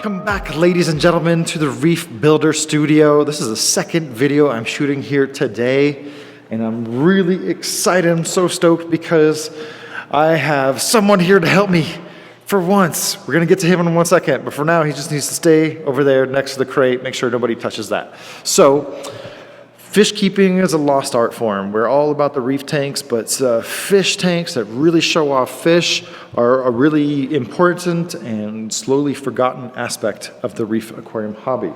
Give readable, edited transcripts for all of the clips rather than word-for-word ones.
Welcome back, ladies and gentlemen, to the Reef Builder Studio. This is the second video I'm shooting here today, and I'm really excited. I'm so stoked because I have someone here to help me for once. We're gonna get to him in 1 second, but for now, he just needs to stay over there next to the crate, make sure nobody touches that. So, fish keeping is a lost art form. We're all about the reef tanks, but fish tanks that really show off fish are a really important and slowly forgotten aspect of the reef aquarium hobby.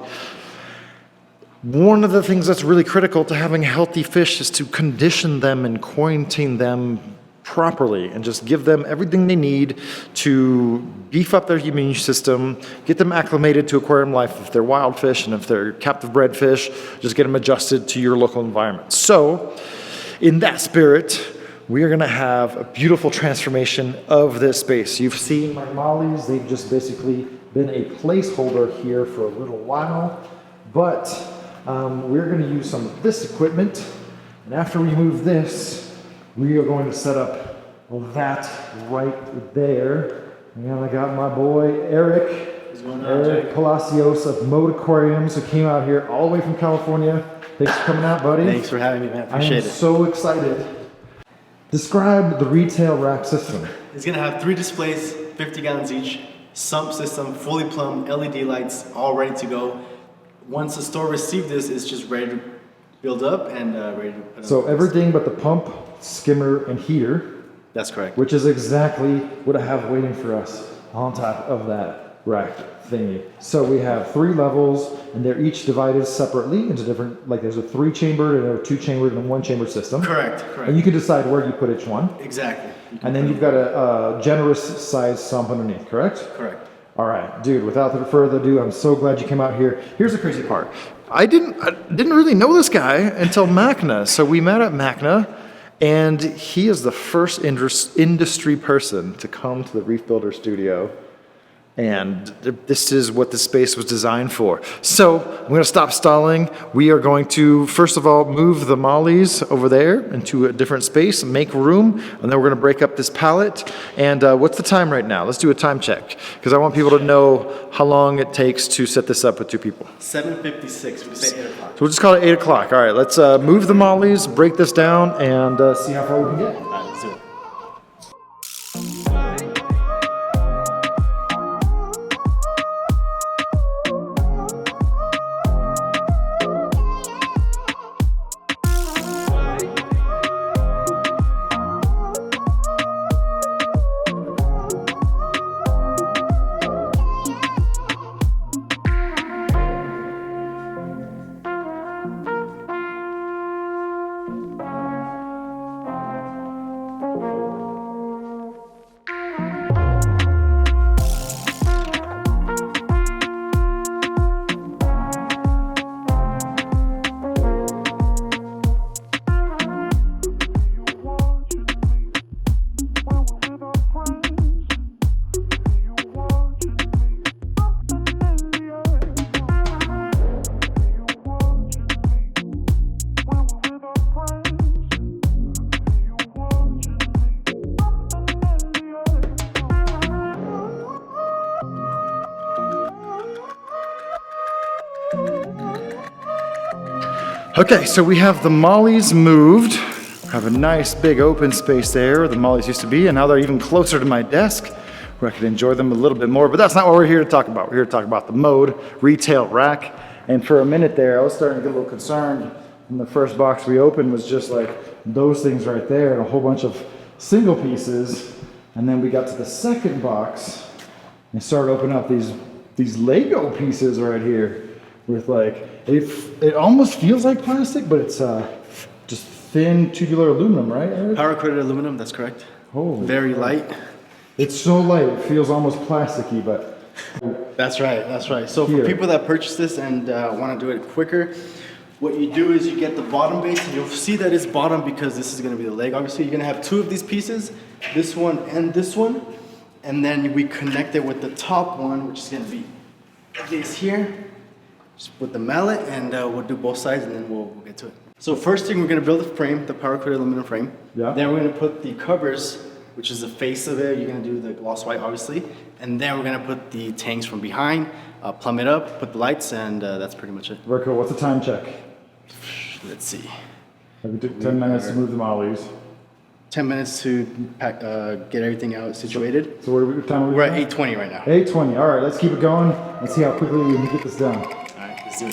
One of the things that's really critical to having healthy fish is to condition them and quarantine them properly and just give them everything they need to beef up their immune system, get them acclimated to aquarium life if they're wild fish, and if they're captive bred fish, just get them adjusted to your local environment. So, in that spirit, we are gonna have a beautiful transformation of this space. You've seen my mollies, they've just basically been a placeholder here for a little while, but we're gonna use some of this equipment, and after we move this, we are going to set up that right there. And I got my boy Eric Palacios of Mode Aquariums, who came out here all the way from California. Thanks for coming out, buddy. Thanks for having me, man. Appreciate it. I'm so excited. Describe the retail rack system. It's gonna have 3 displays, 50 gallons each, sump system, fully plumbed, LED lights, all ready to go. Once the store receives this, it's just ready to build up and ready to put So everything but the pump, skimmer, and heater. That's correct. Which is exactly what I have waiting for us on top of that rack thingy. So we have 3 levels, and they're each divided separately into different, like there's a 3-chambered and a 2-chambered and a 1-chambered system. Correct. And you can decide where you put each one. Exactly. And then you've got a generous size sump underneath, correct? Correct. All right, dude, without further ado, I'm so glad you came out here. Here's the crazy part. I didn't really know this guy until MACNA. So we met at MACNA, and he is the first industry person to come to the Reef Builder Studio. And this is what the space was designed for. So I'm gonna stop stalling. We are going to, first of all, move the mollies over there into a different space and make room. And then we're gonna break up this pallet. And what's the time right now? Let's do a time check. Because I want people to know how long it takes to set this up with 2 people. 7:56, we say 8 o'clock. So we'll just call it 8 o'clock. All right, let's move the mollies, break this down, and see how far we can get. All right, let's do it. Okay, so we have the mollies moved. I have a nice big open space there where the mollies used to be, and now they're even closer to my desk where I can enjoy them a little bit more, but that's not what we're here to talk about. We're here to talk about the Mode retail rack. And for a minute there, I was starting to get a little concerned. And the first box we opened was just like those things right there and a whole bunch of single pieces. And then we got to the second box and started opening up these Lego pieces right here with like, it almost feels like plastic, but it's just thin tubular aluminum, right, Eric? Power coated aluminum, that's correct. Holy Very crap. light. It's so light, it feels almost plasticky, but... That's right, that's right. So Here. for people that purchase this and want to do it quicker, what you do is you get the bottom base, and you'll see that it's bottom because this is going to be the leg. Obviously, you're going to have 2 of these pieces, this one and this one, and then we connect it with the top one, which is going to be this here. Just put the mallet, and we'll do both sides, and then we'll get to it. So first thing, we're going to build the frame, the power coated aluminum frame. Yeah. Then we're going to put the covers which is the face of it. You're gonna do the gloss white, obviously. And then we're gonna put the tanks from behind, plumb it up, put the lights, and that's pretty much it. Very cool. What's the time check? Let's see. Every 10 minutes to move the mollies. 10 minutes to pack, get everything out situated. So what time are we? We're at 8:20 right now. 8:20. All right, let's keep it going. Let's see how quickly we can get this done. All right, let's do it.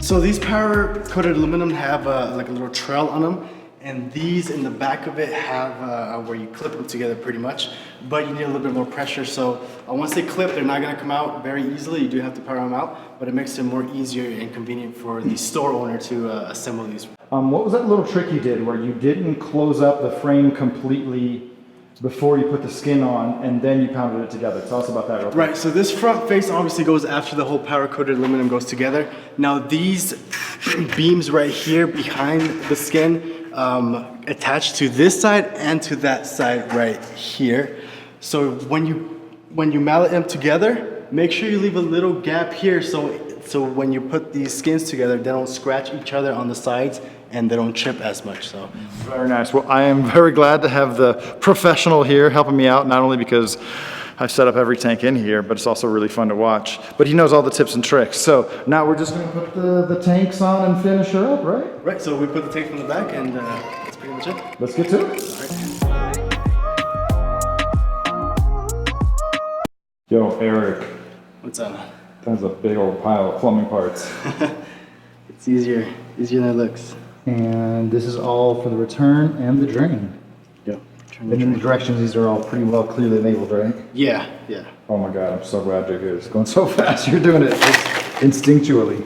So these powder coated aluminum have like a little trail on them, and these in the back of it have where you clip them together pretty much, but you need a little bit more pressure. So once they clip, they're not gonna come out very easily. You do have to power them out, but it makes it more easier and convenient for the store owner to assemble these. What was that little trick you did where you didn't close up the frame completely before you put the skin on and then you pounded it together? Tell us about that real quick. Right, so this front face obviously goes after the whole powder coated aluminum goes together. Now these beams right here behind the skin attach to this side and to that side right here. So when you mallet them together, make sure you leave a little gap here so when you put these skins together, they don't scratch each other on the sides and they don't chip as much. So very nice. Well, I am very glad to have the professional here helping me out, not only because I've set up every tank in here, but it's also really fun to watch. But he knows all the tips and tricks. So now we're just gonna put the tanks on and finish her up, right? Right, so we put the tank from the back and that's pretty much it. Let's get to it. All right. Yo, Eric. What's up? That's a big old pile of plumbing parts. It's easier than it looks. And this is all for the return and the drain. Yep. And in the directions, these are all pretty well clearly labeled, right? Yeah. Oh my God, I'm so glad you're here. It's going so fast. You're doing it just instinctually.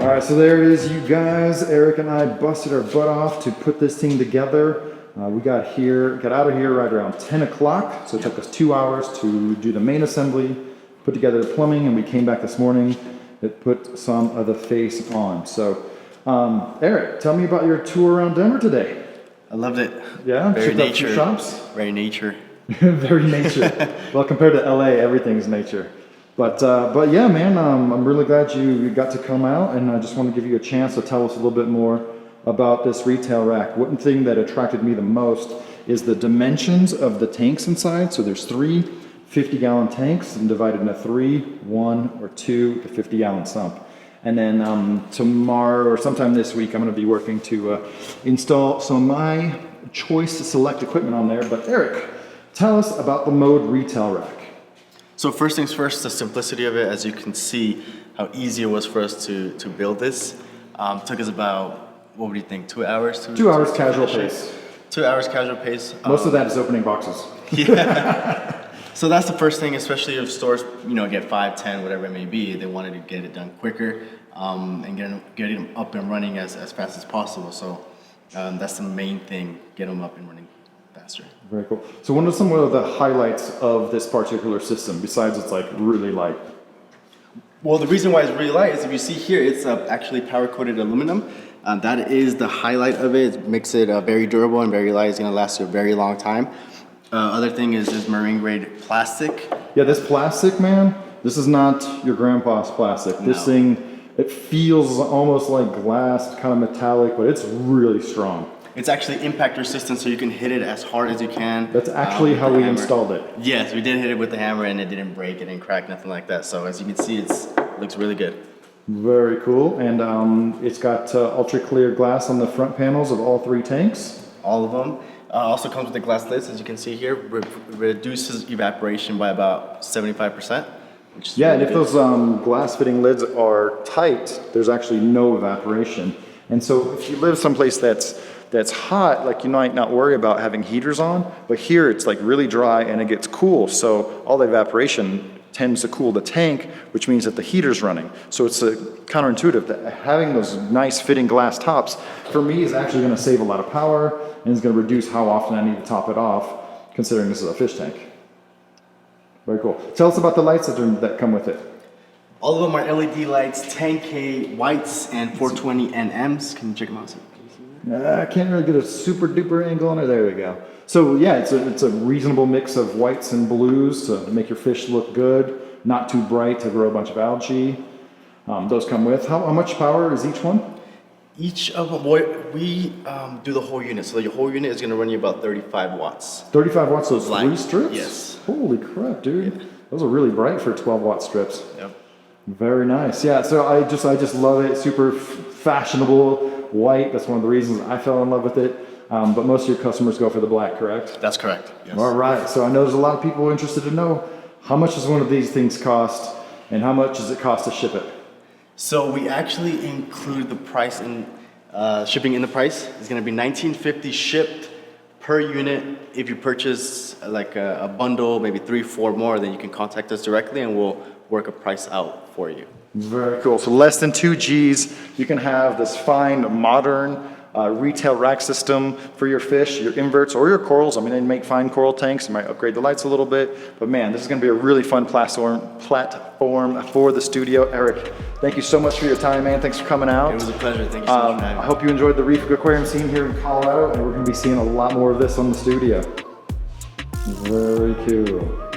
All right, so there it is, you guys. Eric and I busted our butt off to put this thing together. We got out of here right around 10 o'clock. So it took us 2 hours to do the main assembly, put together the plumbing, and we came back this morning to put some of the face on. So, Eric, tell me about your tour around Denver today. I loved it. Yeah, Very checked out some nature. shops. Very nature. Very nature. Well, compared to LA, everything's nature. But yeah, man, I'm really glad you got to come out, and I just want to give you a chance to tell us a little bit more about this retail rack. One thing that attracted me the most is the dimensions of the tanks inside. So there's 3 50-gallon tanks and divided into 3, 1, or 2 to 50-gallon sump. And then tomorrow or sometime this week, I'm going to be working to install some of my choice select equipment on there. But Eric, tell us about the Mode retail rack. So first things first, the simplicity of it. As you can see, how easy it was for us to build this. Took us about, what would you think, 2 hours? 2 hours casual pace. 2 hours casual pace. Most of that is opening boxes. Yeah. So that's the first thing, especially if stores, get 5, 10, whatever it may be. They wanted to get it done quicker and get them up and running as fast as possible. So that's the main thing, get them up and running faster. Very cool. So what are some of the highlights of this particular system, besides it's like really light? Well, the reason why it's really light is if you see here, it's actually powder-coated aluminum. That is the highlight of it. It makes it very durable and very light. It's going to last you a very long time. Other thing is marine grade plastic. Yeah, this plastic, man, this is not your grandpa's plastic. No. This thing, it feels almost like glass, kind of metallic, but it's really strong. It's actually impact resistant, so you can hit it as hard as you can. That's actually how we installed it. Yes, we did hit it with the hammer, and it didn't break, it didn't crack, nothing like that. So as you can see, it looks really good. Very cool. And it's got ultra clear glass on the front panels of all 3 tanks. All of them. Also comes with the glass lids, as you can see here. Reduces evaporation by about 75%. Which is Yeah, really and if good. those glass fitting lids are tight, there's actually no evaporation. And so if you live someplace that's hot, like you might not worry about having heaters on, but here it's like really dry and it gets cool. So all the evaporation tends to cool the tank, which means that the heater's running. So it's counterintuitive that having those nice fitting glass tops, for me, is actually gonna save a lot of power and is gonna reduce how often I need to top it off, considering this is a fish tank. Very cool. Tell us about the lights that come with it. All of them are LED lights, 10K whites and 420 NMs. Can you check them out? I can't really get a super duper angle on it. There we go. So yeah, it's a reasonable mix of whites and blues to make your fish look good, not too bright to grow a bunch of algae. Those come with. How much power is each one? Each of them, we do the whole unit. So your whole unit is going to run you about 35 watts. 35 watts, those Light. 3 strips? Yes. Holy crap, dude. Those are really bright for 12 watt strips. Yep. Very nice. Yeah, so I just love it. Super fashionable, white. That's one of the reasons I fell in love with it. But most of your customers go for the black, correct? That's correct. Yes. All right. So I know there's a lot of people interested to know how much does one of these things cost and how much does it cost to ship it? So we actually include the price in shipping in the price. It's going to be $19.50 shipped per unit. If you purchase like a bundle, maybe 3, 4 more, then you can contact us directly and we'll work a price out for you. Very cool. So less than 2 G's, you can have this fine, modern retail rack system for your fish, your inverts, or your corals. I mean, they make fine coral tanks. You might upgrade the lights a little bit. But man, this is going to be a really fun platform for the studio. Eric, thank you so much for your time, man. Thanks for coming out. It was a pleasure. Thank you so much for having me. I hope you enjoyed the Reef Aquarium scene here in Colorado, and we're going to be seeing a lot more of this on the studio. Very cool.